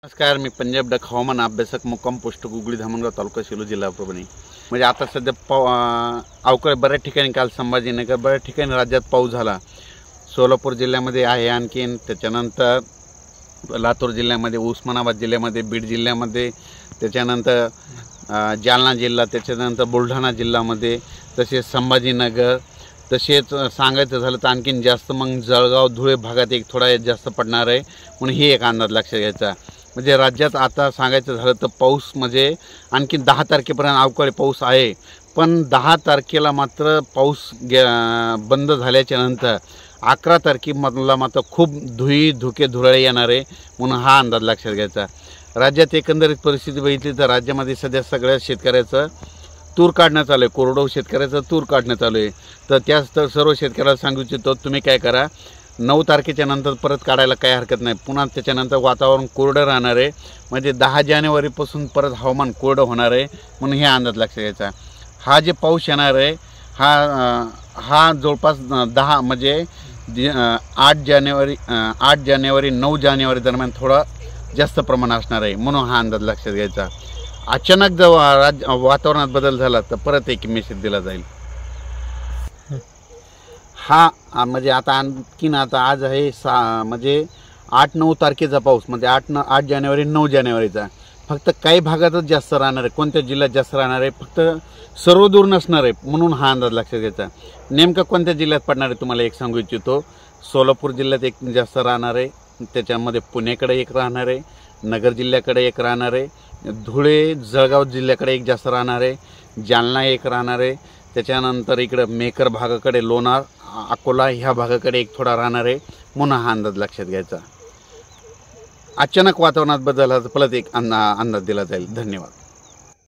नमस्कार, मी पंजाब डक हवामान अभ्यासक मुक्काम पोस्ट गुगळी धामणगाव तालुका सेलू जिल्हा परभणी। म्हणजे आता सध्या अवकाळी बऱ्याच ठिकाणी, काल संभाजीनगर बऱ्याच ठिकाणी राज्यात पाऊस झाला। सोलापूर जिल्ह्यामध्ये आहे, आणखीन त्याच्यानंतर लातूर जिल्ह्यामध्ये, उस्मानाबाद जिल्ह्यामध्ये, बीड जिल्ह्यामध्ये, त्याच्यानंतर जालना जिल्हा, त्याच्यानंतर बुलढाणा जिल्ह्यामध्ये, तसेच संभाजीनगर, तसेच सांगायचं झालं तर आणखीन जास्त मग जळगाव धुळे भागात एक थोडा जास्त पडणार आहे, म्हणून ही एक अंदाज लक्षात घ्यायचा। म्हणजे राज्यात आता सांगायचं झालं तर पाऊस म्हणजे आणखी 10 तारखेपर्यंत अवकाळी पाऊस आहे, पण 10 तारखेला मात्र पाऊस बंद झाल्याच्या नंतर 11 तारखेमधला मात्र खूप धुके धुराळे येणार आहे, म्हणून हा अंदाज लक्षात घ्यायचा। राज्यात एकंदरीत परिस्थिती बघितली तर राज्यामध्ये सध्या सगळ्या शेतकऱ्याचं तूर काढणं चालू आहे, कोरडवाहू शेतकऱ्याचं तूर काढणं चालू आहे। तर त्याच सर्व शेतकऱ्याला सांगू इच्छितो, तुम्ही काय करा, 9 तारखेच्या नंतर परत काढायला काही हरकत नाही। पुन्हा त्याच्यानंतर वातावरण कोरडं राहणार आहे, म्हणजे 10 जानेवारीपासून परत हवामान कोरडं होणार आहे, म्हणून हे अंदाज लक्षात घ्यायचा। हा जे पाऊस येणार आहे हा जवळपास 10 म्हणजे 8 जानेवारी 9 जानेवारी दरम्यान थोडा जास्त प्रमाण असणार आहे, म्हणून हा अंदाज लक्षात घ्यायचा। अचानक जर वातावरणात बदल झाला तर परत एक मेसेज दिला जाईल। हा म्हणजे आता आणखीन आता आज आहे म्हणजे 8-9 तारखेचा पाऊस, म्हणजे 8 जानेवारी 9 जानेवारीचा फक्त काही भागातच जास्त राहणार आहे, कोणत्या जिल्ह्यात जास्त राहणार आहे, फक्त सर्व दूर नसणार आहे, म्हणून हा अंदाज लक्षात घ्यायचा। नेमकं कोणत्या जिल्ह्यात पडणार आहे तुम्हाला एक सांगू इच्छितो, सोलापूर जिल्ह्यात एक जास्त राहणार आहे, त्याच्यामध्ये पुण्याकडे एक राहणार आहे, नगर जिल्ह्याकडे एक राहणार आहे, धुळे जळगाव जिल्ह्याकडे एक जास्त राहणार आहे, जालना एक राहणार आहे, त्याच्यानंतर इकडं मेकर भागाकडे लोणार अकोला ह्या भागाकडे एक थोडा राहणार आहे, म्हणून हा अंदाज लक्षात घ्यायचा। अचानक वातावरणात बदल झाला तर परत एक अंदाज दिला जाईल। धन्यवाद।